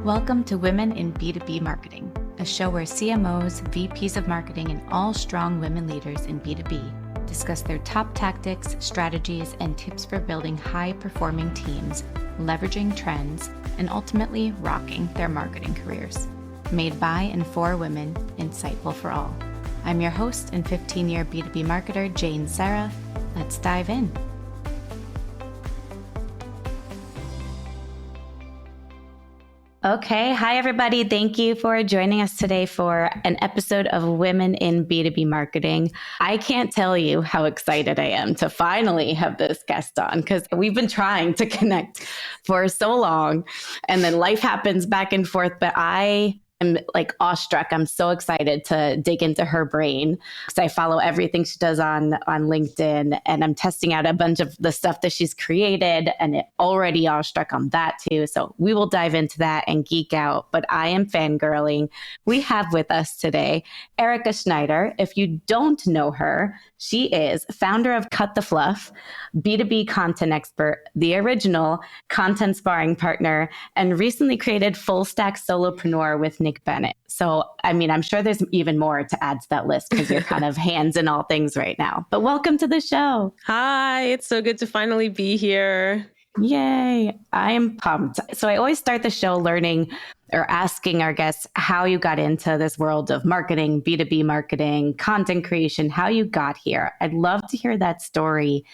Welcome to Women in B2B Marketing, a show where CMOs, VPs of marketing, and all strong women leaders in B2B discuss their top tactics, strategies, and tips for building high-performing teams, leveraging trends, and ultimately rocking their marketing careers. Made by and for women, insightful for all. I'm your host and 15-year B2B marketer, Jane Sarah. Let's dive in. Okay. Hi, everybody. Thank you for joining us today for an episode of Women in B2B Marketing. I can't tell you how excited I am to finally have this guest on because we've been trying to connect for so long and then life happens back and forth. But I am like awestruck. I'm so excited to dig into her brain because I follow everything she does on LinkedIn and I'm testing out a bunch of the stuff that she's created and already awestruck on that too. So we will dive into that and geek out, but I am fangirling. We have with us today, Erica Schneider. If you don't know her, she is founder of Cut the Fluff, B2B content expert, the original content sparring partner, and recently created Full Stack Solopreneur with Nick Bennett. So, I mean, I'm sure there's even more to add to that list because you're kind of hands in all things right now. But welcome to the show. Hi, it's so good to finally be here. Yay. I am pumped. So I always start the show learning or asking our guests how you got into this world of marketing, B2B marketing, content creation, how you got here. I'd love to hear that story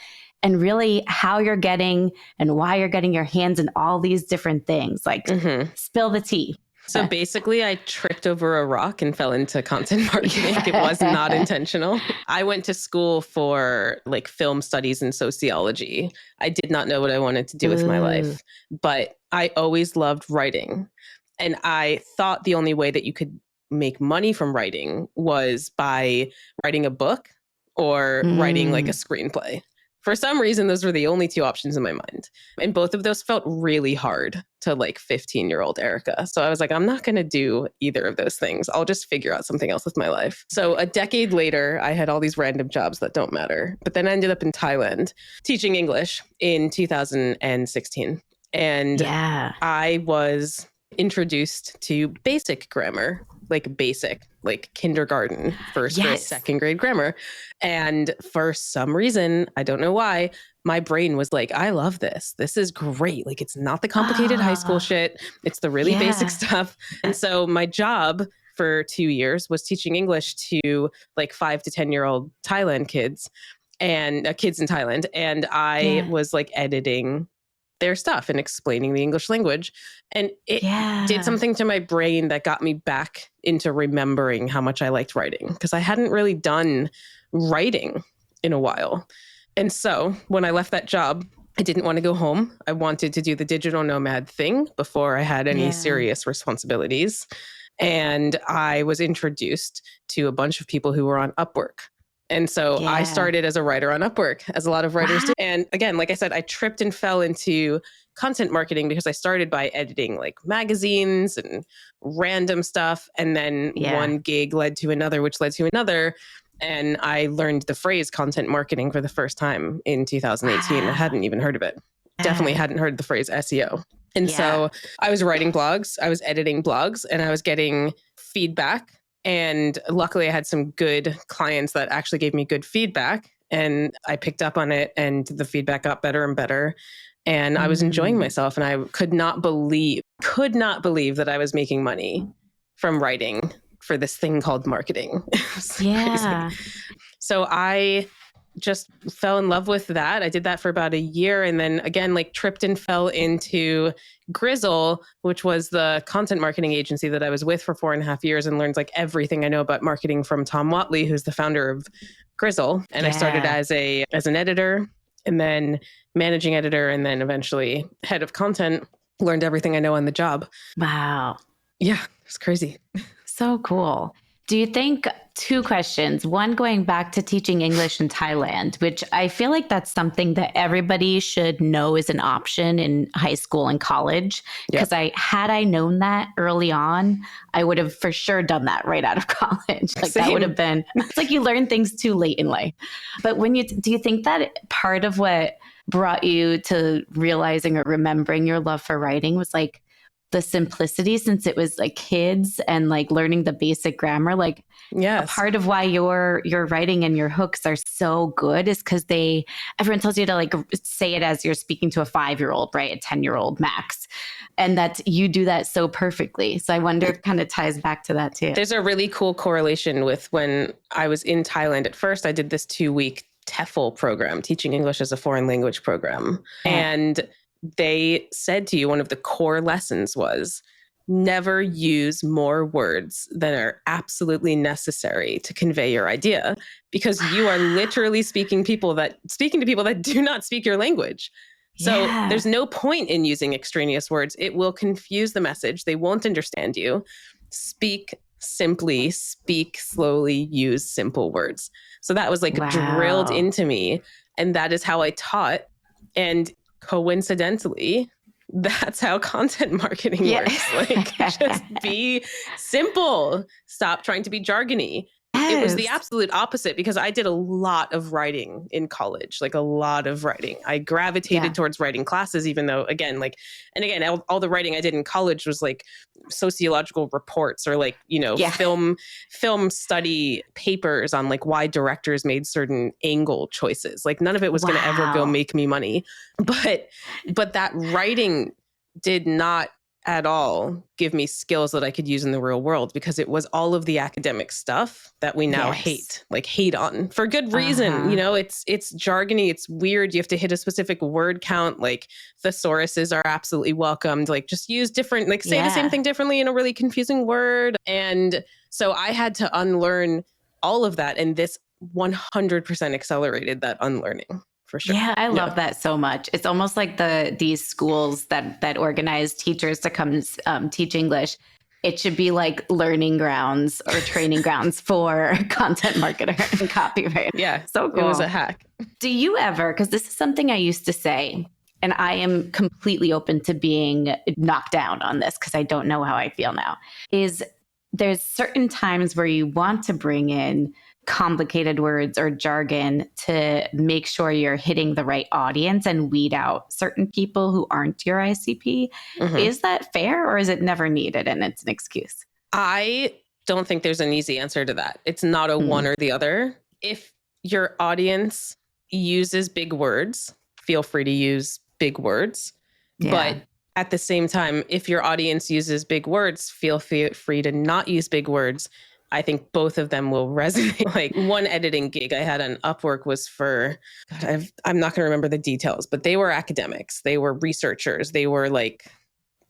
and really how you're getting and why you're getting your hands in all these different things. Like spill the tea. So basically, I tripped over a rock and fell into content marketing. It was not intentional. I went to school for like film studies and sociology. I did not know what I wanted to do with my life, but I always loved writing. And I thought the only way that you could make money from writing was by writing a book or writing like a screenplay. For some reason, those were the only two options in my mind. And both of those felt really hard to like 15-year-old Erica. So I was like, I'm not going to do either of those things. I'll just figure out something else with my life. So a decade later, I had all these random jobs that don't matter. But then I ended up in Thailand teaching English in 2016. And I was introduced to basic grammar, like kindergarten, first grade, second grade grammar. And for some reason, I don't know why, my brain was like, I love this. This is great. Like, it's not the complicated high school shit. It's the really basic stuff. And so my job for 2 years was teaching English to like 5 to 10-year-old Thailand kids and kids in Thailand. And I was like editing their stuff and explaining the English language. And it did something to my brain that got me back into remembering how much I liked writing because I hadn't really done writing in a while. And so when I left that job, I didn't want to go home. I wanted to do the digital nomad thing before I had any serious responsibilities. And I was introduced to a bunch of people who were on Upwork. And so I started as a writer on Upwork, as a lot of writers do. And again, like I said, I tripped and fell into content marketing because I started by editing like magazines and random stuff. And then one gig led to another, which led to another. And I learned the phrase content marketing for the first time in 2018. I hadn't even heard of it. Definitely hadn't heard the phrase SEO. And so I was writing blogs, I was editing blogs, and I was getting feedback. And luckily I had some good clients that actually gave me good feedback and I picked up on it and the feedback got better and better. And I was enjoying myself and I could not believe that I was making money from writing for this thing called marketing. Crazy. So I just fell in love with that. I did that for about a year and then again, like tripped and fell into Grizzle, which was the content marketing agency that I was with for 4.5 years and learned like everything I know about marketing from Tom Watley, who's the founder of Grizzle. And I started as an editor and then managing editor and then eventually head of content, learned everything I know on the job. Wow. Yeah, it's crazy. So cool. Do you think, two questions, one going back to teaching English in Thailand, which I feel like that's something that everybody should know is an option in high school and college. Because had I known that early on, I would have for sure done that right out of college. Like that would have been, it's like you learn things too late in life. But do you think that part of what brought you to realizing or remembering your love for writing was like the simplicity, since it was like kids and like learning the basic grammar. Like a Yes. part of why your writing and your hooks are so good is because everyone tells you to like say it as you're speaking to a 5-year-old, right? A 10-year-old max. And that you do that so perfectly. So I wonder if it kind of ties back to that too. There's a really cool correlation with when I was in Thailand. At first, I did this 2-week TEFL program, teaching English as a foreign language program. And they said to you, one of the core lessons was never use more words than are absolutely necessary to convey your idea, because you are literally speaking to people that do not speak your language. So there's no point in using extraneous words. It will confuse the message. They won't understand you. Speak simply, speak slowly, use simple words. So that was like drilled into me. And that is how I taught. And coincidentally, that's how content marketing works. Like, just be simple. Stop trying to be jargony. It was the absolute opposite, because I did a lot of writing in college, like a lot of writing. I gravitated towards writing classes, even though, again, all the writing I did in college was like sociological reports or like, film study papers on like why directors made certain angle choices. Like none of it was going to ever go make me money. But that writing did not at all give me skills that I could use in the real world, because it was all of the academic stuff that we now hate on for good reason. It's jargony. It's weird. You have to hit a specific word count. Like thesauruses are absolutely welcomed. Like just use different, like say the same thing differently in a really confusing word. And so I had to unlearn all of that. And this 100% accelerated that unlearning. For sure. Yeah, I love that so much. It's almost like these schools that organize teachers to come teach English. It should be like learning grounds or training grounds for content marketer and copyright. Yeah, so cool. It was a hack. Do you ever, because this is something I used to say, and I am completely open to being knocked down on this because I don't know how I feel now, is there's certain times where you want to bring in complicated words or jargon to make sure you're hitting the right audience and weed out certain people who aren't your ICP. Mm-hmm. Is that fair, or is it never needed and it's an excuse? I don't think there's an easy answer to that. It's not a one or the other. If your audience uses big words, feel free to use big words. Yeah. But at the same time, if your audience uses big words, feel free to not use big words. I think both of them will resonate. Like one editing gig I had on Upwork was for, I'm not going to remember the details, but they were academics. They were researchers. They were like,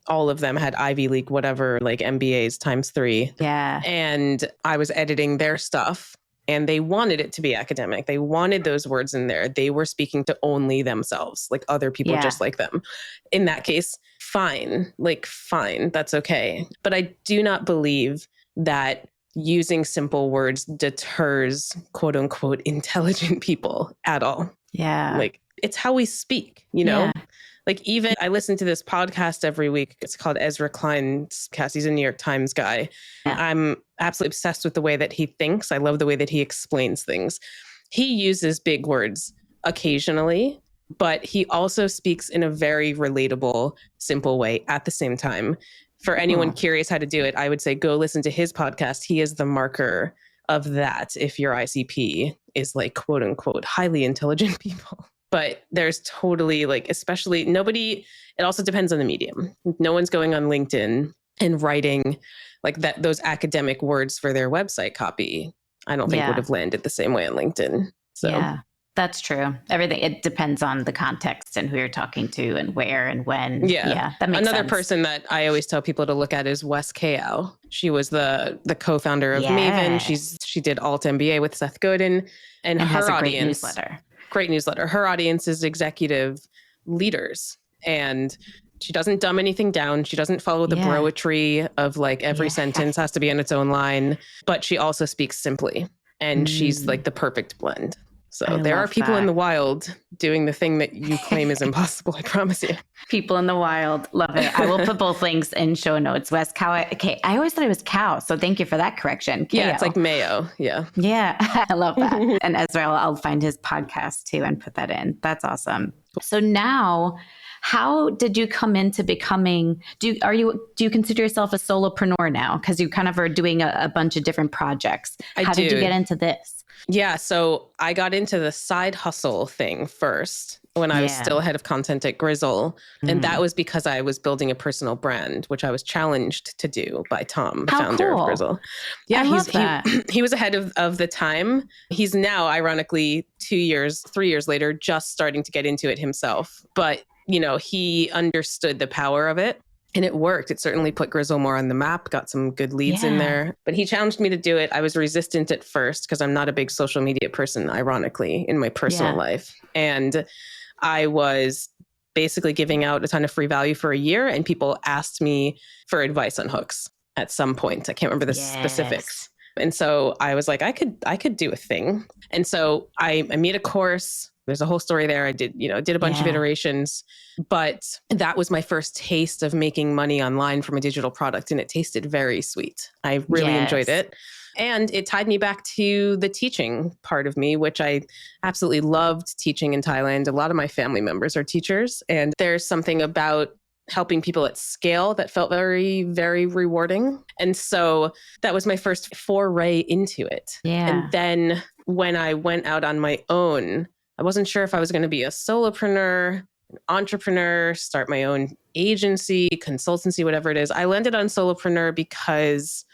all of them had Ivy League, whatever, like MBAs times 3. Yeah. And I was editing their stuff and they wanted it to be academic. They wanted those words in there. They were speaking to only themselves, like other people just like them. In that case, fine, that's okay. But I do not believe that using simple words deters quote unquote intelligent people at all. Yeah. Like it's how we speak, Like even I listen to this podcast every week. It's called Ezra Klein's podcast. He's a New York Times guy. Yeah. I'm absolutely obsessed with the way that he thinks. I love the way that he explains things. He uses big words occasionally, but he also speaks in a very relatable, simple way at the same time. For anyone curious how to do it, I would say go listen to his podcast. He is the marker of that if your ICP is like, quote unquote, highly intelligent people. But there's totally especially it also depends on the medium. No one's going on LinkedIn and writing like that, those academic words for their website copy. I don't think would have landed the same way on LinkedIn. So yeah. That's true. Everything, it depends on the context and who you're talking to and where and when. Yeah, that makes Another sense. Person that I always tell people to look at is Wes Kao. She was the co-founder of Maven. She did Alt MBA with Seth Godin, and her has a audience, great newsletter. Her audience is executive leaders, and she doesn't dumb anything down. She doesn't follow the broetry of like every sentence has to be on its own line, but she also speaks simply, and she's like the perfect blend. So there are people in the wild doing the thing that you claim is impossible. I promise you. People in the wild. Love it. I will put both links in show notes. Wes Kao. Okay. I always thought it was cow. So thank you for that correction. K-O. Yeah. It's like mayo. Yeah. Yeah. I love that. And Ezra, I'll find his podcast too and put that in. That's awesome. So now How did you come into becoming, do you consider yourself a solopreneur now? Because you kind of are doing a bunch of different projects. How did you get into this? Yeah. So I got into the side hustle thing first when I was still head of content at Grizzle. And that was because I was building a personal brand, which I was challenged to do by Tom, the founder of Grizzle. Yeah, he was ahead of the time. He's now, ironically, 3 years later, just starting to get into it himself. But, he understood the power of it. And it worked. It certainly put Grizzle more on the map, got some good leads in there. But he challenged me to do it. I was resistant at first because I'm not a big social media person, ironically, in my personal life. And I was basically giving out a ton of free value for a year. And people asked me for advice on hooks at some point. I can't remember the specifics. And so I was like, I could do a thing. And so I made a course. There's a whole story there. I did a bunch of iterations, but that was my first taste of making money online from a digital product. And it tasted very sweet. I really enjoyed it. And it tied me back to the teaching part of me, which I absolutely loved teaching in Thailand. A lot of my family members are teachers. And there's something about helping people at scale that felt very, very rewarding. And so that was my first foray into it. Yeah. And then when I went out on my own, I wasn't sure if I was going to be a solopreneur, an entrepreneur, start my own agency, consultancy, whatever it is. I landed on solopreneur because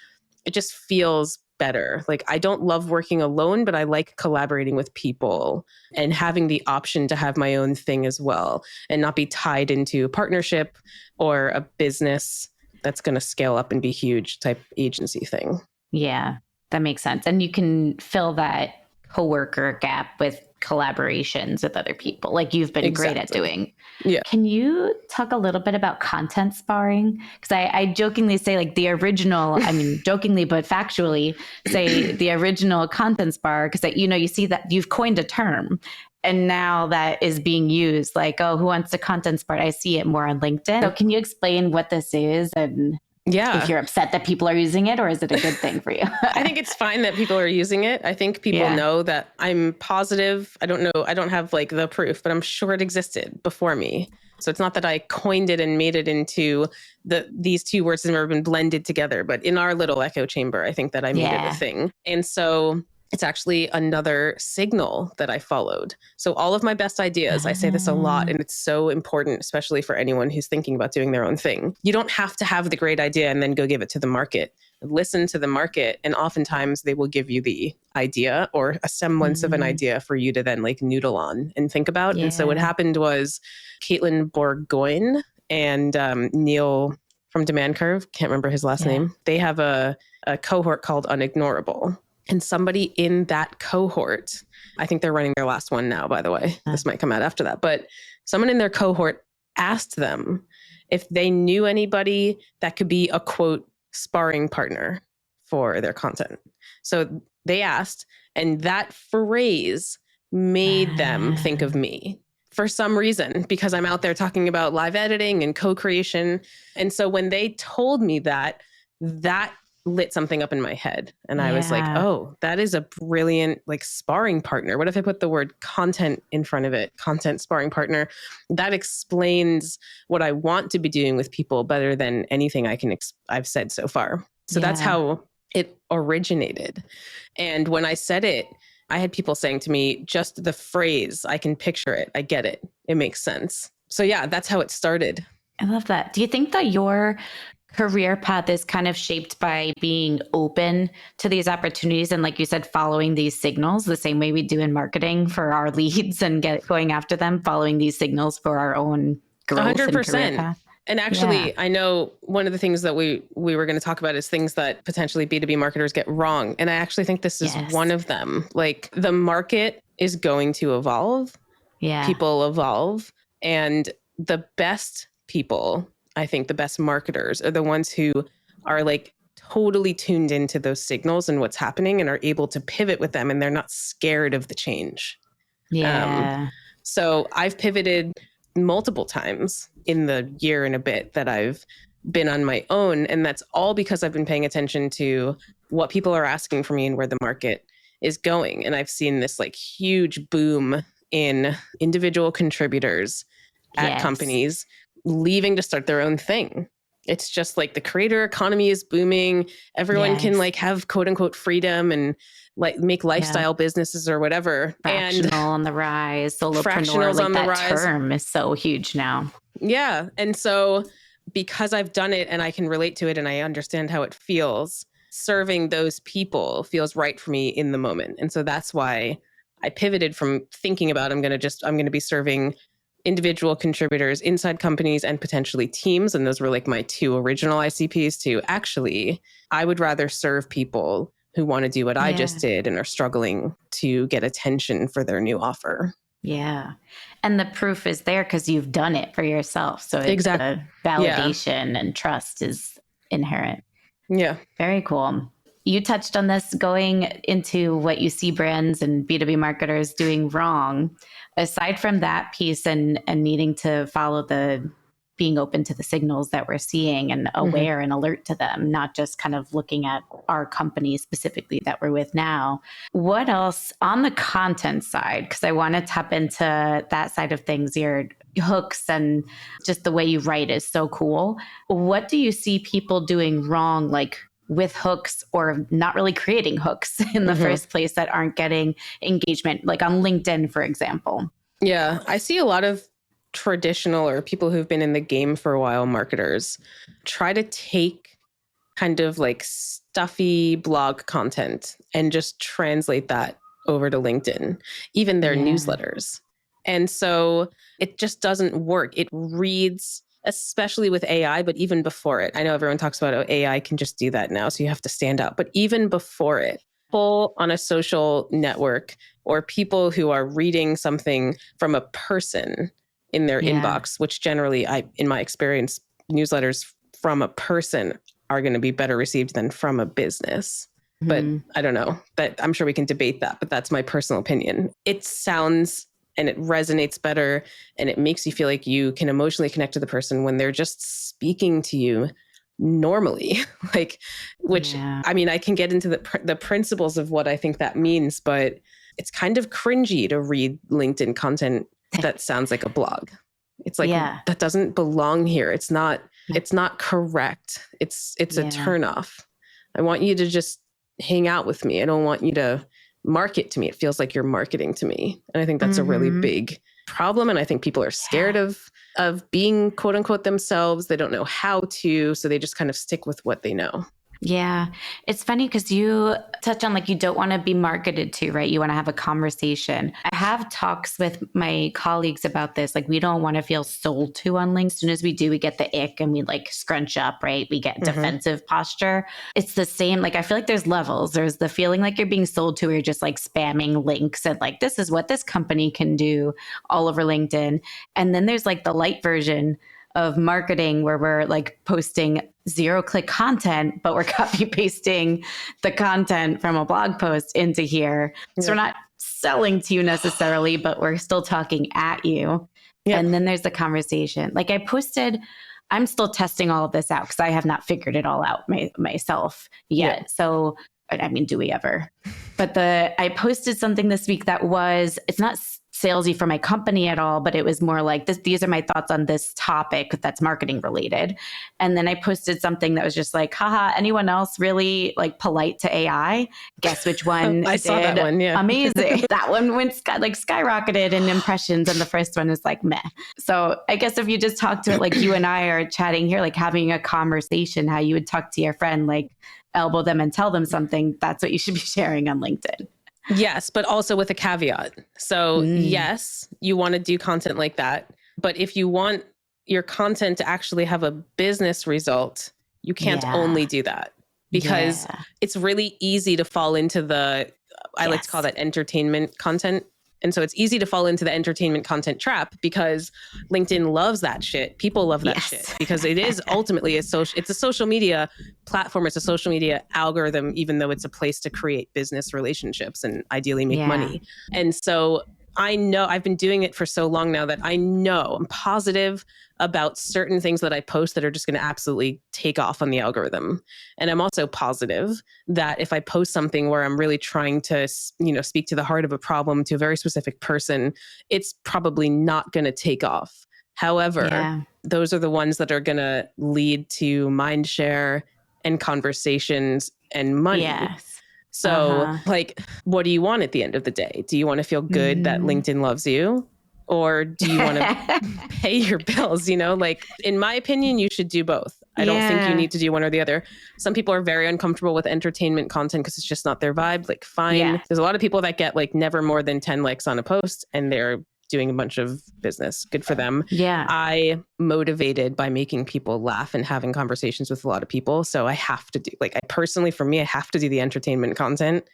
it just feels better. Like, I don't love working alone, but I like collaborating with people and having the option to have my own thing as well and not be tied into a partnership or a business that's going to scale up and be huge type agency thing. Yeah, that makes sense. And you can fill that coworker gap with collaborations with other people, like you've been great at doing. Yeah. Can you talk a little bit about content sparring? Because I jokingly say like the original, I mean, jokingly, but factually say the original content spar, because you see that you've coined a term and now that is being used like, oh, who wants to content spar? I see it more on LinkedIn. So can you explain what this is and if you're upset that people are using it, or is it a good thing for you? I think it's fine that people are using it. I think people know that I'm positive. I don't know. I don't have like the proof, but I'm sure it existed before me. So it's not that I coined it and made it into these two words have never been blended together. But in our little echo chamber, I think that I made it a thing. And so it's actually another signal that I followed. So all of my best ideas, I say this a lot, and it's so important, especially for anyone who's thinking about doing their own thing. You don't have to have the great idea and then go give it to the market. Listen to the market, and oftentimes they will give you the idea or a semblance of an idea for you to then like noodle on and think about. And so what happened was Caitlin Bourgoin and Neil from Demand Curve, can't remember his last name. They have a cohort called Unignorable. And somebody in that cohort, I think they're running their last one now, by the way. This might come out after that. But someone in their cohort asked them if they knew anybody that could be a, quote, sparring partner for their content. So they asked, and that phrase made them think of me for some reason, because I'm out there talking about live editing and co-creation. And so when they told me that lit something up in my head. And I was like, oh, that is a brilliant like sparring partner. What if I put the word content in front of it? Content sparring partner. That explains what I want to be doing with people better than anything I've said so far. So that's how it originated. And when I said it, I had people saying to me, just the phrase, I can picture it. I get it. It makes sense. So yeah, that's how it started. I love that. Do you think that your career path is kind of shaped by being open to these opportunities and, like you said, following these signals the same way we do in marketing for our leads and going after them, following these signals for our own growth 100%. And career path? And actually, I know one of the things that we were going to talk about is things that potentially B2B marketers get wrong. And I actually think this is one of them. Like, the market is going to evolve. Yeah. People evolve. And the best people, I think the best marketers are the ones who are like totally tuned into those signals and what's happening and are able to pivot with them, and they're not scared of the change. Yeah. So I've pivoted multiple times in the year and a bit that I've been on my own. And that's all because I've been paying attention to what people are asking for me and where the market is going. And I've seen this like huge boom in individual contributors at Yes. companies, leaving to start their own thing. It's just like the creator economy is booming. Everyone can Yes. like have quote unquote freedom and like make Yeah. lifestyle businesses or whatever. And Fractional on the rise, solopreneur, fractionals like on the that rise. term is so huge now. Yeah. And so because I've done it and I can relate to it and I understand how it feels, serving those people feels right for me in the moment. And so that's why I pivoted from thinking about I'm going to be serving individual contributors inside companies and potentially teams. And those were like my two original ICPs to actually, I would rather serve people who want to do what I just did and are struggling to get attention for their new offer. Yeah. And the proof is there because you've done it for yourself. So Exactly. the validation and trust is inherent. Yeah. Very cool. You touched on this going into what you see brands and B2B marketers doing wrong. Aside from that piece and needing to follow the being open to the signals that we're seeing and aware and alert to them, not just kind of looking at our company specifically that we're with now. What else on the content side? Because I want to tap into that side of things, your hooks and just the way you write is so cool. What do you see people doing wrong, like with hooks or not really creating hooks in the first place that aren't getting engagement, like on LinkedIn, for example? Yeah, I see a lot of traditional or people who've been in the game for a while, marketers, try to take kind of like stuffy blog content and just translate that over to LinkedIn, even their newsletters. And so it just doesn't work. It reads, especially with AI, but even before it. I know everyone talks about how AI can just do that now, so you have to stand out. But even before it, people on a social network or people who are reading something from a person in their inbox, which generally, in my experience, newsletters from a person are going to be better received than from a business. But I don't know, that I'm sure we can debate that, but that's my personal opinion. It sounds and it resonates better and it makes you feel like you can emotionally connect to the person when they're just speaking to you normally, like, which I mean, I can get into the principles of what I think that means, but it's kind of cringy to read LinkedIn content that sounds like a blog. It's like, that doesn't belong here. It's not correct. It's a turnoff. I want you to just hang out with me. I don't want you to market to me. It feels like you're marketing to me. And I think that's a really big problem. And I think people are scared of being quote unquote themselves. They don't know how to, so they just kind of stick with what they know. Yeah. It's funny because you touch on like you don't want to be marketed to, right? You want to have a conversation. I have talks with my colleagues about this. Like we don't want to feel sold to on LinkedIn. As soon as we do, we get the ick and we like scrunch up, right? We get defensive posture. It's the same. Like I feel like there's levels. There's the feeling like you're being sold to, or you're just like spamming links and like, this is what this company can do all over LinkedIn. And then there's like the light version of marketing where we're like posting 0-click content, but we're copy pasting the content from a blog post into here. So we're not selling to you necessarily, but we're still talking at you. And then there's the conversation. Like I'm still testing all of this out because I have not figured it all out myself yet. So, I mean, do we ever? But I posted something this week that it's not salesy for my company at all, but it was more like these are my thoughts on this topic that's marketing related. And then I posted something that was just like, haha, anyone else really like polite to AI? Guess which one I saw that one, amazing. That one went skyrocketed in impressions, and the first one is like meh. So I guess if you just talk to it like you and I are chatting here, like having a conversation, how you would talk to your friend, like elbow them and tell them something, that's what you should be sharing on LinkedIn. Yes, but also with a caveat. So yes, you want to do content like that. But if you want your content to actually have a business result, you can't only do that because it's really easy to fall into I like to call that entertainment content. And so it's easy to fall into the entertainment content trap because LinkedIn loves that shit. People love that shit because it is ultimately it's a social media platform. It's a social media algorithm, even though it's a place to create business relationships and ideally make money. And so I know I've been doing it for so long now that I know I'm positive about certain things that I post that are just going to absolutely take off on the algorithm. And I'm also positive that if I post something where I'm really trying to, speak to the heart of a problem to a very specific person, it's probably not going to take off However, those are the ones that are going to lead to mind share and conversations and money. Yes. So like, what do you want at the end of the day? Do you want to feel good that LinkedIn loves you? Or do you want to pay your bills? You know, like in my opinion, you should do both. I don't think you need to do one or the other. Some people are very uncomfortable with entertainment content because it's just not their vibe. Like, fine. Yeah. There's a lot of people that get like never more than 10 likes on a post and they're doing a bunch of business. Good for them. Yeah. I motivated by making people laugh and having conversations with a lot of people. So I have to do, like, I personally, for me, I have to do the entertainment content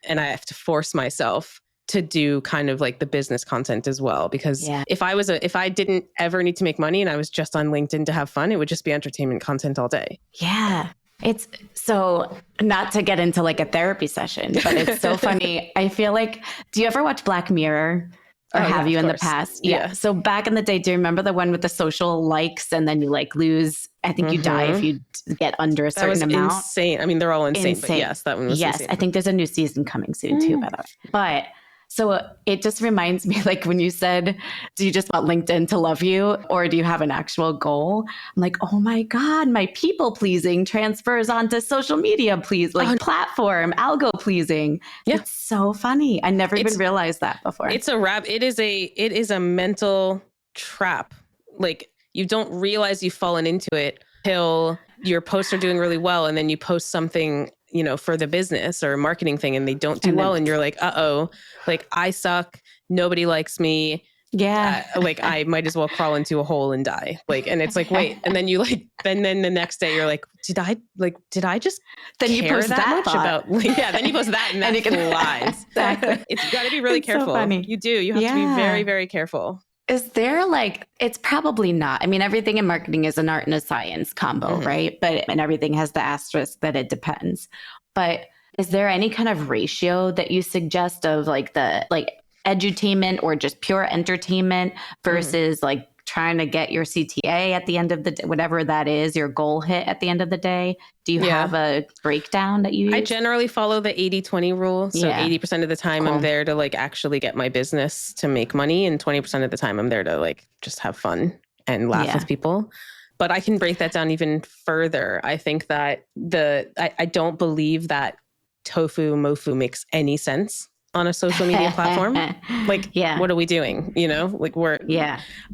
and I have to force myself to do kind of like the business content as well. Because if I didn't ever need to make money and I was just on LinkedIn to have fun, it would just be entertainment content all day. Yeah. It's so, not to get into like a therapy session, but it's so funny. I feel like, do you ever watch Black Mirror? Or have you in the past? Yeah. So back in the day, do you remember the one with the social likes and then you like lose, I think you die if you get under a certain amount? That was insane. I mean, they're all insane. But yes, that one was insane. I think there's a new season coming soon too, by the way. But so it just reminds me, like when you said, do you just want LinkedIn to love you or do you have an actual goal? I'm like, oh my God, my people pleasing transfers onto social media, please, like platform, algo pleasing. Yeah. It's so funny. I never even realized that before. It's a wrap. It is a mental trap. Like you don't realize you've fallen into it till your posts are doing really well. And then you post something, you know, for the business or marketing thing and they don't do well. And you're like, uh-oh, like I suck. Nobody likes me. Yeah. Like I might as well crawl into a hole and die. Like, and it's like, wait. And then you like, then the next day you're like, did I just then you post that much about, like, then you post that and that flies. Exactly. It's got to be really careful. So funny. You have to be very, very careful. Is there like, it's probably not. I mean, everything in marketing is an art and a science combo, right? And everything has the asterisk that it depends. But is there any kind of ratio that you suggest of like the edutainment or just pure entertainment versus like trying to get your CTA at the end of the day, whatever that is, your goal hit at the end of the day? Do you have a breakdown that you use? I generally follow the 80-20 rule. So 80% of the time I'm there to like actually get my business to make money. And 20% of the time I'm there to like just have fun and laugh with people. But I can break that down even further. I think that I don't believe that tofu mofu makes any sense on a social media platform. Like, what are we doing? You know, like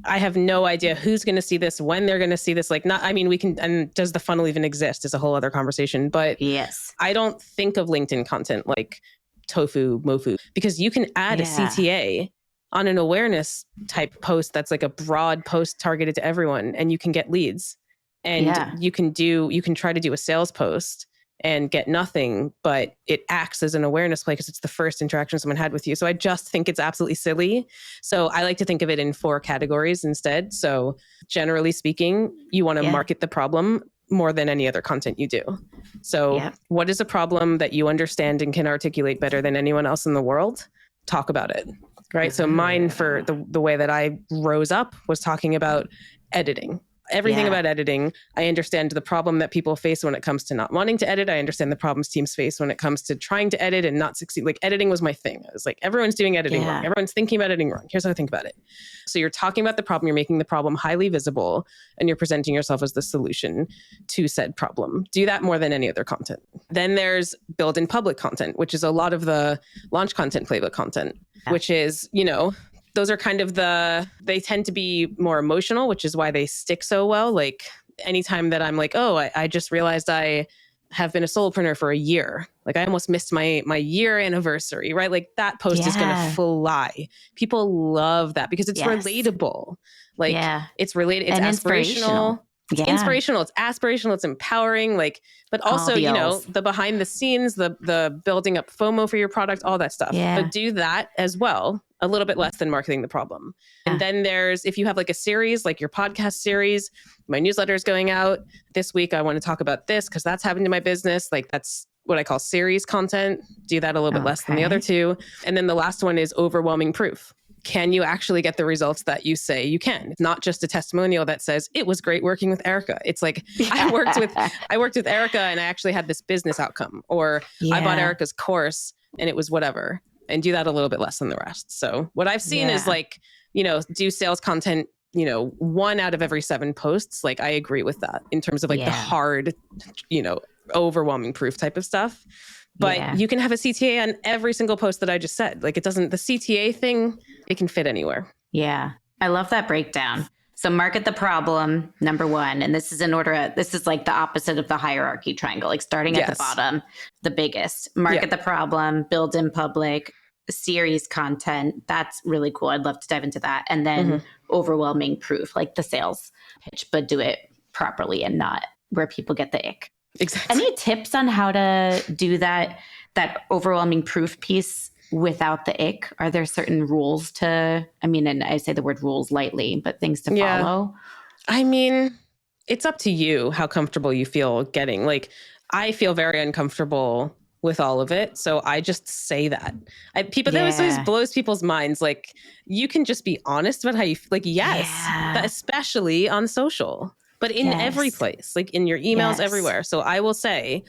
I have no idea who's going to see this, when they're going to see this. Like we can, and does the funnel even exist is a whole other conversation. But I don't think of LinkedIn content like tofu mofu because you can add a CTA on an awareness type post that's like a broad post targeted to everyone and you can get leads and you can try to do a sales post and get nothing, but it acts as an awareness play because it's the first interaction someone had with you. So I just think it's absolutely silly. So I like to think of it in 4 categories instead. So generally speaking, you want to market the problem more than any other content you do. So what is a problem that you understand and can articulate better than anyone else in the world? Talk about it. Right. So mine for the way that I rose up was talking about editing. Everything about editing. I understand the problem that people face when it comes to not wanting to edit. I understand the problems teams face when it comes to trying to edit and not succeed. Like editing was my thing. I was like, everyone's doing editing wrong. Everyone's thinking about editing wrong. Here's how I think about it. So you're talking about the problem, you're making the problem highly visible, and you're presenting yourself as the solution to said problem. Do that more than any other content. Then there's build in public content, which is a lot of the launch content playbook content, which is, you know, those are kind of they tend to be more emotional, which is why they stick so well. Like anytime that I'm like, oh, I just realized I have been a solopreneur for a year. Like I almost missed my year anniversary, right? Like that post is going to fly. People love that because it's relatable. Like it's related. It's aspirational. It's inspirational. It's aspirational. It's empowering. Like, but also, you know, the behind the scenes, the building up FOMO for your product, all that stuff. But do that as well. A little bit less than marketing the problem. And then there's, if you have like a series, like your podcast series, my newsletter is going out this week. I want to talk about this because that's happened to my business. Like that's what I call series content. Do that a little bit less than the other 2. And then the last one is overwhelming proof. Can you actually get the results that you say you can? It's not just a testimonial that says it was great working with Erica. It's like I worked with Erica and I actually had this business outcome, or I bought Erica's course and it was whatever. And do that a little bit less than the rest. So what I've seen is like, you know, do sales content 1 out of every 7 posts, like I agree with that in terms of like the hard, overwhelming proof type of stuff. But you can have a CTA on every single post that I just said. Like the CTA thing, it can fit anywhere. Yeah. I love that breakdown. So market the problem, number 1. And this is in order, this is like the opposite of the hierarchy triangle, like starting at the bottom, the biggest. Market the problem, build in public, series content. That's really cool. I'd love to dive into that. And then overwhelming proof, like the sales pitch, but do it properly and not where people get the ick. Exactly. Any tips on how to do that overwhelming proof piece without the ick? Are there certain rules and I say the word rules lightly, but things to follow? I mean, it's up to you how comfortable you feel getting. Like, I feel very uncomfortable with all of it. So I just say that. That always blows people's minds. Like, you can just be honest about how you feel. Like, but especially on social, but in every place, like in your emails, everywhere. So I will say,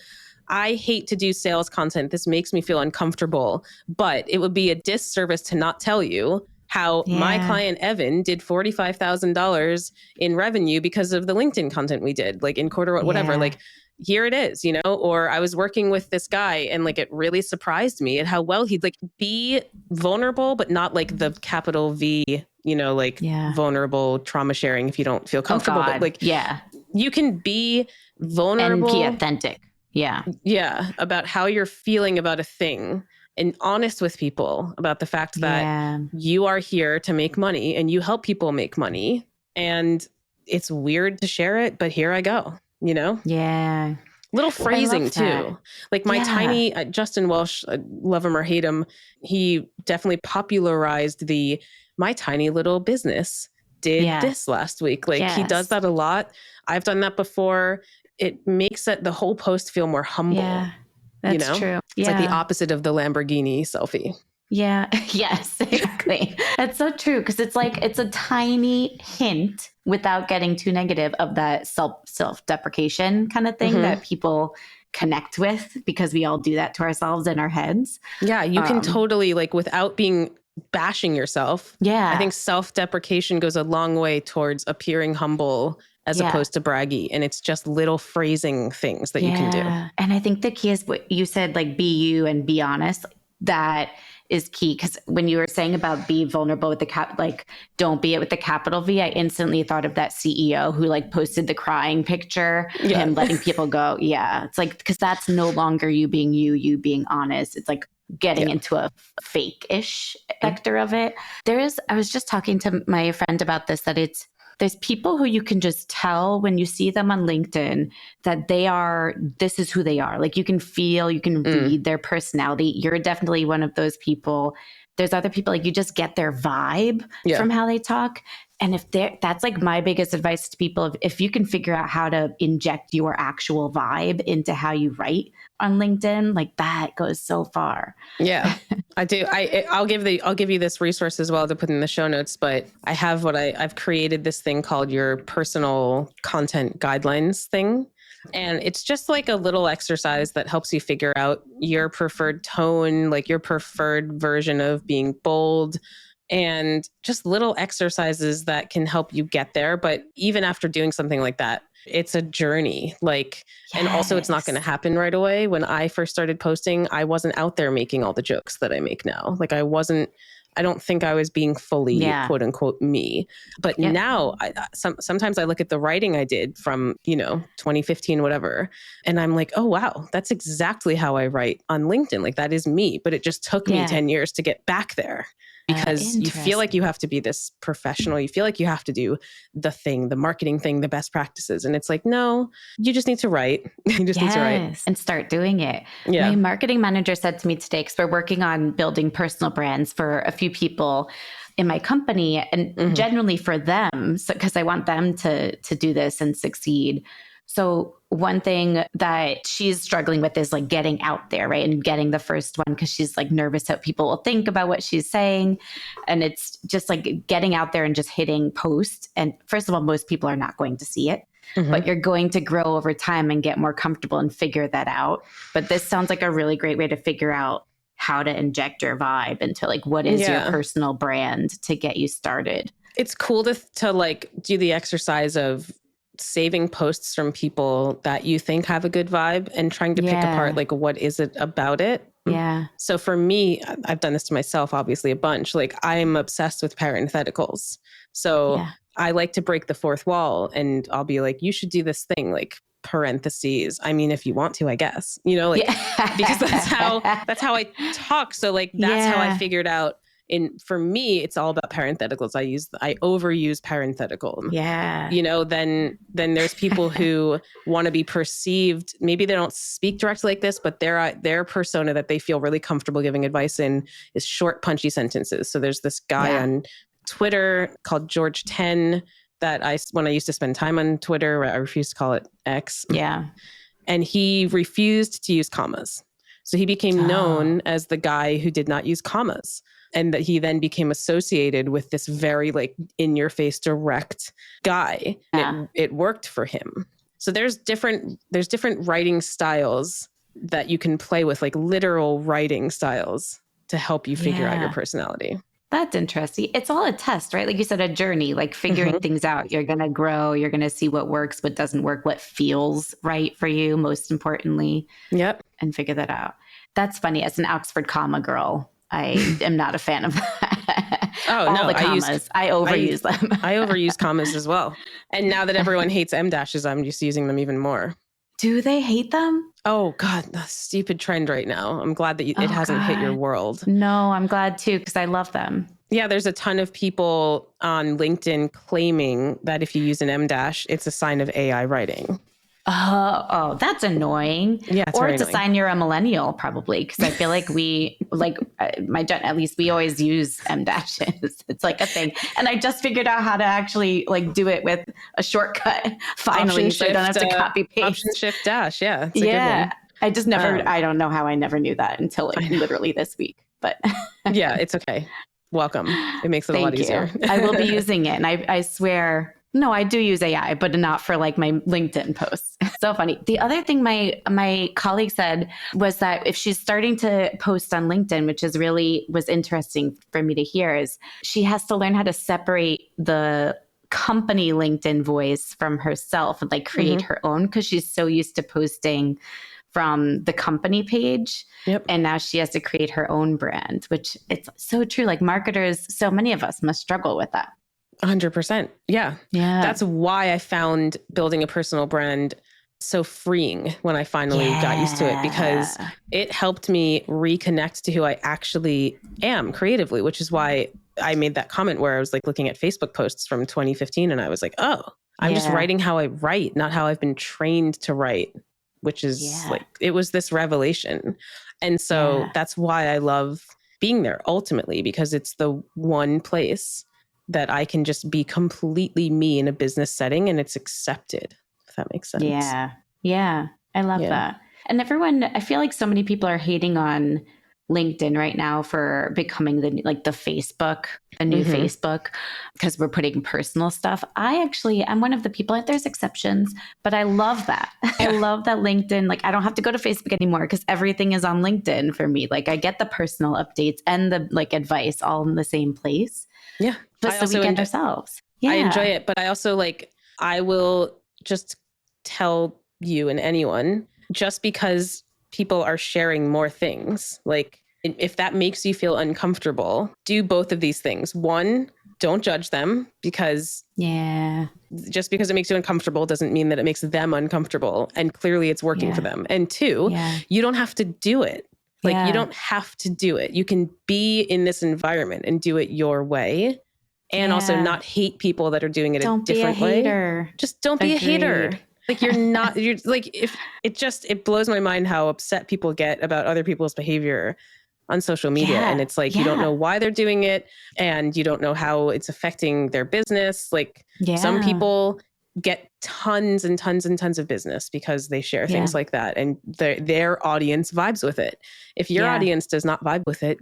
I hate to do sales content. This makes me feel uncomfortable, but it would be a disservice to not tell you how my client Evan did $45,000 in revenue because of the LinkedIn content we did, like in quarter, whatever, like here it is, or I was working with this guy and like, it really surprised me at how well he'd like be vulnerable, but not like the capital V, vulnerable trauma sharing if you don't feel comfortable, but like, you can be vulnerable and be authentic. Yeah. About how you're feeling about a thing and honest with people about the fact that you are here to make money and you help people make money. And it's weird to share it, but here I go, Yeah. Little phrasing too. Like my tiny Justin Welsh, love him or hate him, he definitely popularized my tiny little business did this last week. Like he does that a lot. I've done that before. It makes the whole post feel more humble. Yeah, that's true. It's like the opposite of the Lamborghini selfie. Yeah. Yes, exactly. That's so true. Cause it's like, it's a tiny hint without getting too negative of that self-deprecation kind of thing that people connect with because we all do that to ourselves in our heads. Yeah. You can totally without bashing yourself. Yeah. I think self-deprecation goes a long way towards appearing humble as opposed to braggy. And it's just little phrasing things that you can do. And I think the key is what you said, like be you and be honest. That is key. Because when you were saying about be vulnerable with don't be it with the capital V, I instantly thought of that CEO who posted the crying picture and letting people go. Yeah. It's like, because that's no longer you being honest. It's like getting into a fake-ish vector of it. I was just talking to my friend about this, that there's people who you can just tell when you see them on LinkedIn that this is who they are. Like you can feel, you can read their personality. You're definitely one of those people. There's other people, you just get their vibe from how they talk. And that's my biggest advice to people. If you can figure out how to inject your actual vibe into how you write on LinkedIn, that goes so far. Yeah, I do. I'll give you this resource as well to put in the show notes, but I have I've created this thing called your personal content guidelines thing. And it's just a little exercise that helps you figure out your preferred tone, your preferred version of being bold, and just little exercises that can help you get there. But even after doing something like that, it's a journey. And also it's not going to happen right away. When I first started posting, I wasn't out there making all the jokes that I make now. I don't think I was being fully quote unquote me. But now sometimes I look at the writing I did from, 2015, whatever. And I'm like, oh, wow, that's exactly how I write on LinkedIn. That is me. But it just took me 10 years to get back there. Because you feel like you have to be this professional. You feel like you have to do the thing, the marketing thing, the best practices. And it's no, you just need to write. You just need to write. And start doing it. Yeah. My marketing manager said to me today, because we're working on building personal brands for a few people in my company and generally for them, because I want them to do this and succeed. So one thing that she's struggling with is getting out there, right? And getting the first one because she's nervous that people will think about what she's saying. And it's just getting out there and just hitting post. And first of all, most people are not going to see it, but you're going to grow over time and get more comfortable and figure that out. But this sounds like a really great way to figure out how to inject your vibe into what is your personal brand to get you started. It's cool to like do the exercise of saving posts from people that you think have a good vibe and trying to pick apart, like, what is it about it? Yeah. So for me, I've done this to myself, obviously, a bunch. Like, I'm obsessed with parentheticals. So I like to break the fourth wall, and I'll be like, you should do this thing, like parentheses. I mean, if you want to, I guess, you know, like, because that's how I talk. So like, that's how I figured out. For me, it's all about parentheticals. I overuse parenthetical. Yeah. You know, then there's people who want to be perceived. Maybe they don't speak directly like this, but their persona that they feel really comfortable giving advice in is short, punchy sentences. So there's this guy on Twitter called George 10 that when I used to spend time on Twitter, I refused to call it X. Yeah. And he refused to use commas. So he became known as the guy who did not use commas. And that he then became associated with this very like in your face direct guy. And it worked for him. So there's different writing styles that you can play with, like literal writing styles to help you figure out your personality. That's interesting. It's all a test, right? Like you said, a journey, like figuring things out. You're going to grow. You're going to see what works, what doesn't work, what feels right for you, most importantly. Yep. And figure that out. That's funny. As an Oxford comma girl, I am not a fan of that. Oh, no. The commas. I overuse them. I overuse commas as well. And now that everyone hates M dashes, I'm just using them even more. Do they hate them? Oh, God, the stupid trend right now. I'm glad that it hasn't hit your world. No, I'm glad too, because I love them. Yeah, there's a ton of people on LinkedIn claiming that if you use an M dash, it's a sign of AI writing. Oh, that's annoying. Yeah, or it's a sign you're a millennial, probably, because I feel like we, like at least we always use M dashes. It's like a thing, and I just figured out how to actually like do it with a shortcut. Finally, so I don't have to copy paste. Option Shift Dash, yeah, it's a good one. I just never. I don't know how I never knew that until like literally this week. But yeah, it's okay. Welcome. It makes it a lot easier. I will be using it, and I swear. No, I do use AI, but not for like my LinkedIn posts. So funny. The other thing my colleague said was that if she's starting to post on LinkedIn, which was interesting for me to hear, is she has to learn how to separate the company LinkedIn voice from herself and like create her own, because she's so used to posting from the company page. Yep. And now she has to create her own brand, which it's so true. Like marketers, so many of us must struggle with that. 100%. Yeah. That's why I found building a personal brand so freeing when I finally got used to it, because it helped me reconnect to who I actually am creatively, which is why I made that comment where I was like looking at Facebook posts from 2015 and I was like, oh, I'm just writing how I write, not how I've been trained to write, which is like, it was this revelation. And so that's why I love being there ultimately, because it's the one place that I can just be completely me in a business setting and it's accepted, if that makes sense. Yeah. I love that. And I feel like so many people are hating on LinkedIn right now for becoming the new Facebook, because we're putting personal stuff. I'm one of the people, there's exceptions, but I love that. I love that LinkedIn, like I don't have to go to Facebook anymore because everything is on LinkedIn for me. Like I get the personal updates and the like advice all in the same place. Yeah. Just so we get ourselves. Yeah. I enjoy it, but I also I will just tell you and anyone, just because people are sharing more things, like if that makes you feel uncomfortable, do both of these things. One, don't judge them, because just because it makes you uncomfortable doesn't mean that it makes them uncomfortable. And clearly it's working for them. And two, you don't have to do it. Like you don't have to do it. You can be in this environment and do it your way. And also not hate people that are doing it a different way. Just don't be a hater. Like you're like, if it blows my mind how upset people get about other people's behavior on social media. And it's like, you don't know why they're doing it and you don't know how it's affecting their business. Like some people get tons and tons and tons of business because they share things like that. And their audience vibes with it. If your audience does not vibe with it,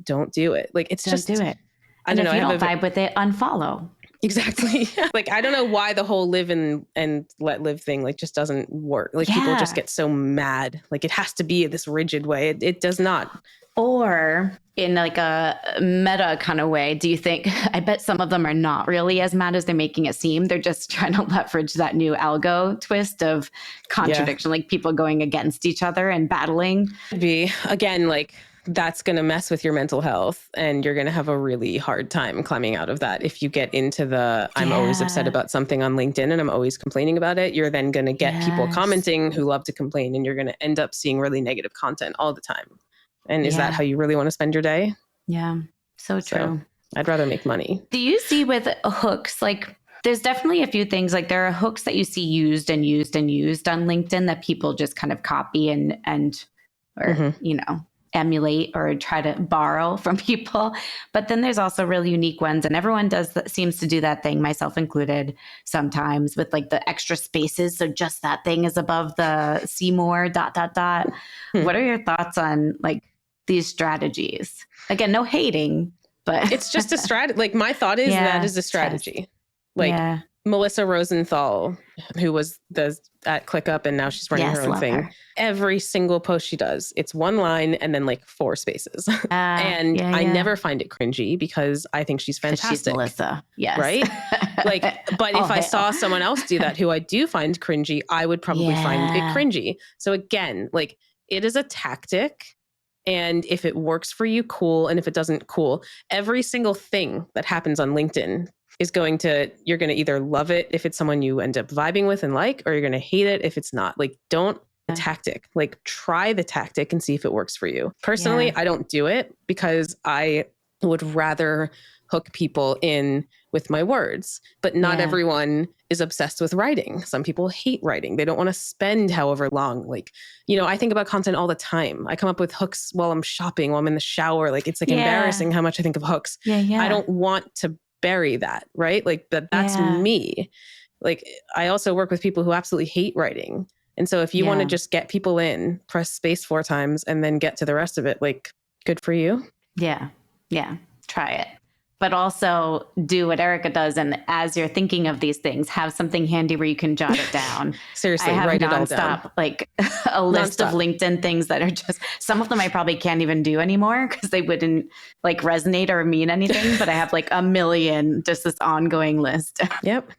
don't do it. Like it's don't do it. And if you don't vibe with it, unfollow. Exactly. Like, I don't know why the whole live and let live thing like just doesn't work. Like people just get so mad. Like it has to be this rigid way. It does not. Or in like a meta kind of way, do you think, I bet some of them are not really as mad as they're making it seem. They're just trying to leverage that new algo twist of contradiction, like people going against each other and battling. Again, like that's going to mess with your mental health and you're going to have a really hard time climbing out of that. If you get into I'm always upset about something on LinkedIn and I'm always complaining about it, you're then going to get people commenting who love to complain and you're going to end up seeing really negative content all the time. And is that how you really want to spend your day? Yeah, so true. I'd rather make money. Do you see with hooks, like there's definitely a few things, like there are hooks that you see used and used and used on LinkedIn that people just kind of copy and you know, emulate or try to borrow from people. But then there's also really unique ones, and everyone seems to do that thing, myself included, sometimes with like the extra spaces. So just that thing is above the see more ... What are your thoughts on like these strategies? Again, no hating, but it's just a strategy. Like my thought is that is a strategy. Like Melissa Rosenthal, who was at ClickUp and now she's running her own thing. Every single post she does, it's one line and then like 4 spaces. And I never find it cringy because I think she's fantastic. She's Melissa. Yes. Right? Like, but if I saw someone else do that who I do find cringy, I would probably find it cringy. So again, like it is a tactic. And if it works for you, cool. And if it doesn't, cool. Every single thing that happens on LinkedIn you're going to either love it if it's someone you end up vibing with and like, or you're going to hate it if it's not. Like, don't tactic, like try the tactic and see if it works for you. Personally, I don't do it because I would rather hook people in with my words, but not everyone is obsessed with writing. Some people hate writing. They don't want to spend however long. Like, you know, I think about content all the time. I come up with hooks while I'm shopping, while I'm in the shower. Like, it's like embarrassing how much I think of hooks. I don't want to bury that, right? Like, but that's me. Like, I also work with people who absolutely hate writing. And so if you want to just get people in, press space 4 times and then get to the rest of it, like, good for you. Yeah. Try it. But also do what Erica does. And as you're thinking of these things, have something handy where you can jot it down. Seriously, write it all down. Like a list of LinkedIn things that are just, some of them I probably can't even do anymore because they wouldn't like resonate or mean anything. But I have like a million, just this ongoing list. Yep.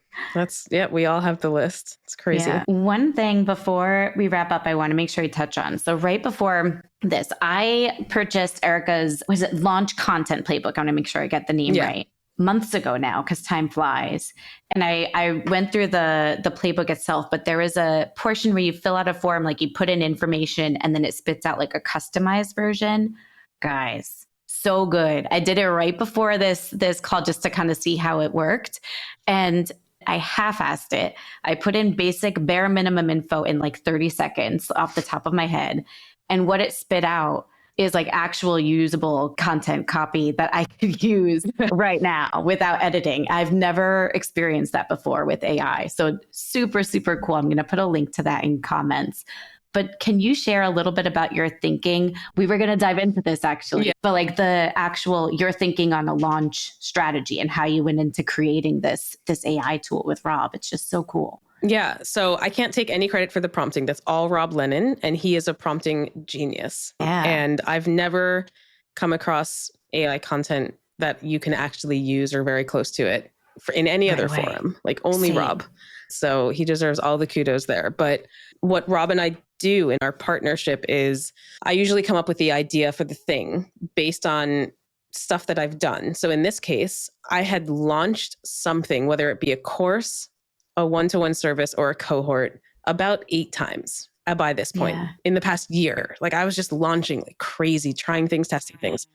We all have the list. It's crazy. Yeah. One thing before we wrap up, I want to make sure we touch on. So right before this, I purchased Erica's, launch content playbook. I want to make sure I get the name right. Months ago now, because time flies. And I went through the playbook itself, but there is a portion where you fill out a form, like you put in information and then it spits out like a customized version. Guys, so good. I did it right before this call just to kind of see how it worked. And I half-assed it. I put in basic bare minimum info in like 30 seconds off the top of my head. And what it spit out is like actual usable content copy that I could use right now without editing. I've never experienced that before with AI. So super, super cool. I'm going to put a link to that in comments. But can you share a little bit about your thinking? We were going to dive into this actually, but like your thinking on a launch strategy and how you went into creating this AI tool with Rob. It's just so cool. Yeah. So I can't take any credit for the prompting. That's all Rob Lennon, and he is a prompting genius. Yeah. And I've never come across AI content that you can actually use or very close to it in any other forum, like only Rob. So he deserves all the kudos there. But what Rob and I do in our partnership is I usually come up with the idea for the thing based on stuff that I've done. So in this case, I had launched something, whether it be a course, a one-to-one service, or a cohort, about 8 times by this point in the past year. Like I was just launching like crazy, trying things, testing things.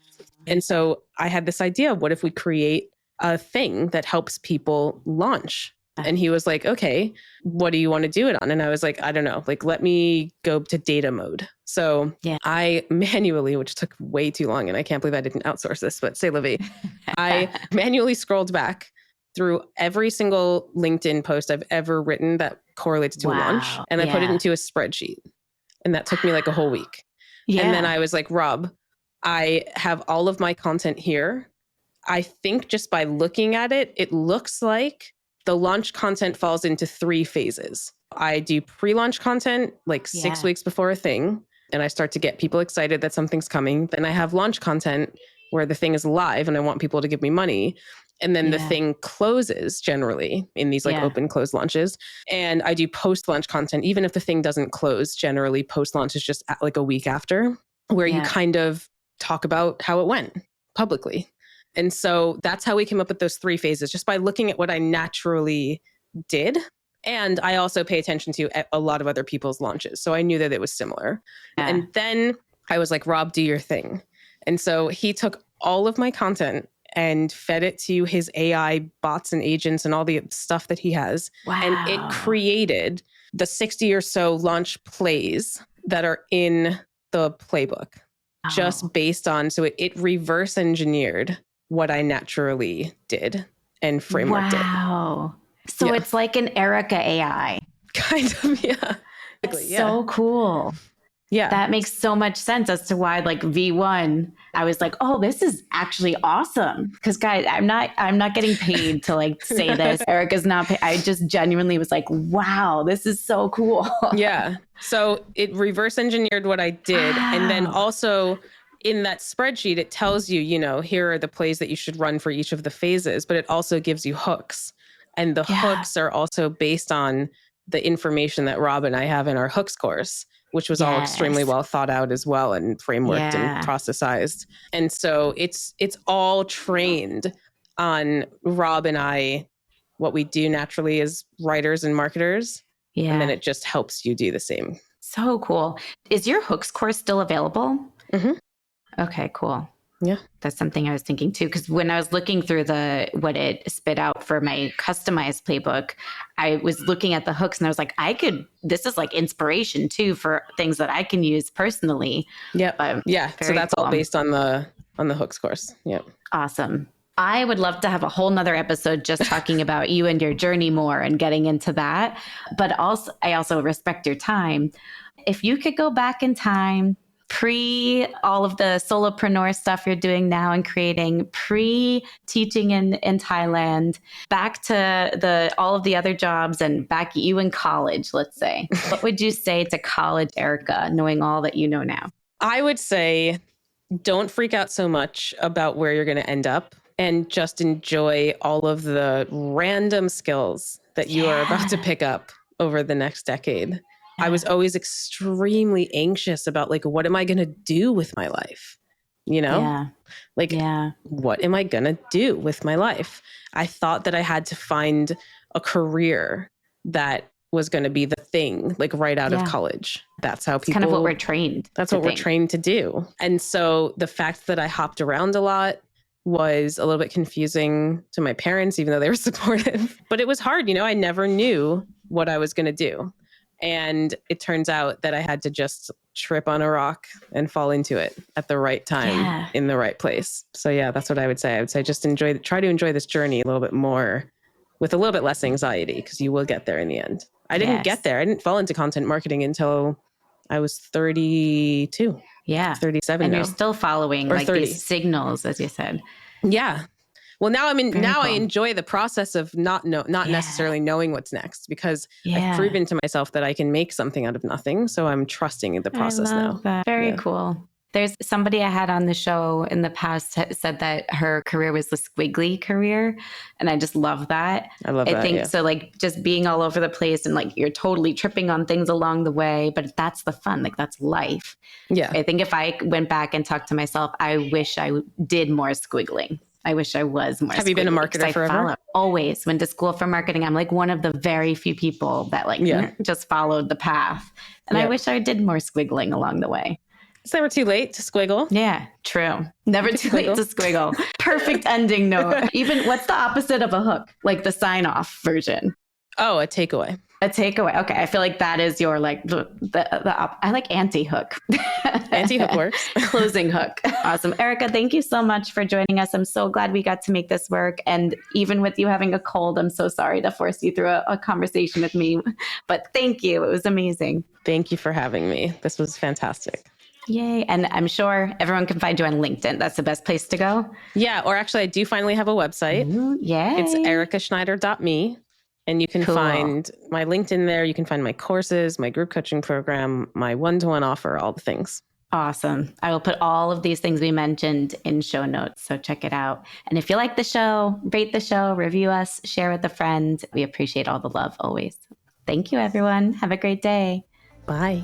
And so I had this idea of what if we create a thing that helps people launch? And he was like, okay, what do you want to do it on? And I was like, I don't know, like, let me go to data mode. So I manually, which took way too long, and I can't believe I didn't outsource this, but c'est la vie. I manually scrolled back through every single LinkedIn post I've ever written that correlates to a launch. And I put it into a spreadsheet. And that took me like a whole week. And then I was like, Rob, I have all of my content here. I think just by looking at it, it looks like the launch content falls into 3 phases. I do pre-launch content like 6 weeks before a thing, and I start to get people excited that something's coming. Then I have launch content where the thing is live and I want people to give me money. And then the thing closes generally in these like open close launches. And I do post-launch content, even if the thing doesn't close, generally post-launch is just like a week after, where you kind of talk about how it went publicly. And so that's how we came up with those 3 phases, just by looking at what I naturally did. And I also pay attention to a lot of other people's launches. So I knew that it was similar. And then I was like, Rob, do your thing. And so he took all of my content and fed it to his AI bots and agents and all the stuff that he has. Wow. And it created the 60 or so launch plays that are in the playbook, just based on, so it reverse engineered what I naturally did and frameworked it. Wow. So it's like an Erica AI. Kind of, yeah. It's so cool. Yeah. That makes so much sense as to why like V1, I was like, oh, this is actually awesome. Because guys, I'm not getting paid to like say this. Erica's not paid. I just genuinely was like, wow, this is so cool. Yeah. So it reverse engineered what I did. Wow. And then also in that spreadsheet, it tells you, here are the plays that you should run for each of the phases, but it also gives you hooks. And the hooks are also based on the information that Rob and I have in our hooks course, which was all extremely well thought out as well and frameworked and processized. And so it's all trained on Rob and I, what we do naturally as writers and marketers. Yeah. And then it just helps you do the same. So cool. Is your hooks course still available? Mm-hmm. Okay, cool. Yeah. That's something I was thinking too. Because when I was looking through what it spit out for my customized playbook, I was looking at the hooks and I was like, this is like inspiration too for things that I can use personally. Yeah. Yeah. So that's cool. All based on the hooks course. Yeah. Awesome. I would love to have a whole nother episode just talking about you and your journey more and getting into that. But also, I also respect your time. If you could go back in time, pre all of the solopreneur stuff you're doing now and creating, pre teaching in Thailand, back to all of the other jobs and back you in college, let's say, what would you say to college Erica, knowing all that you know now? I would say, don't freak out so much about where you're going to end up and just enjoy all of the random skills that you are about to pick up over the next decade. I was always extremely anxious about like, what am I going to do with my life? What am I going to do with my life? I thought that I had to find a career that was going to be the thing, like right out of college. That's how people... kind of what we're trained. That's what we're trained to do. And so the fact that I hopped around a lot was a little bit confusing to my parents, even though they were supportive. But it was hard, I never knew what I was going to do. And it turns out that I had to just trip on a rock and fall into it at the right time in the right place. So yeah, that's what I would say. I would say just try to enjoy this journey a little bit more with a little bit less anxiety, because you will get there in the end. I didn't get there. I didn't fall into content marketing until I was 32. Yeah. 37 and now. You're still following like 30. These signals, as you said. Yeah. Well, now I enjoy the process of not necessarily knowing what's next, because I've proven to myself that I can make something out of nothing. So I'm trusting in the process now. That. Very cool. There's somebody I had on the show in the past said that her career was the squiggly career. And I just love that. I think so, like just being all over the place and like you're totally tripping on things along the way, but that's the fun, like that's life. Yeah. I think if I went back and talked to myself, I wish I did more squiggling. I wish I was more. Have you been a marketer forever? Always went to school for marketing. I'm like one of the very few people that just followed the path. And I wish I did more squiggling along the way. It's never too late to squiggle. Yeah, true. Never too late to squiggle. Perfect ending note. Even what's the opposite of a hook? Like the sign off version. Oh, a takeaway. A takeaway. Okay. I feel like that is your like I like anti-hook. Anti-hook works. Closing hook. Awesome. Erica, thank you so much for joining us. I'm so glad we got to make this work. And even with you having a cold, I'm so sorry to force you through a conversation with me. But thank you. It was amazing. Thank you for having me. This was fantastic. Yay. And I'm sure everyone can find you on LinkedIn. That's the best place to go. Yeah. Or actually, I do finally have a website. Ooh, yay. It's ericaschneider.me. And you can find my LinkedIn there. You can find my courses, my group coaching program, my one-to-one offer, all the things. Awesome. I will put all of these things we mentioned in show notes. So check it out. And if you like the show, rate the show, review us, share with a friend. We appreciate all the love always. Thank you, everyone. Have a great day. Bye.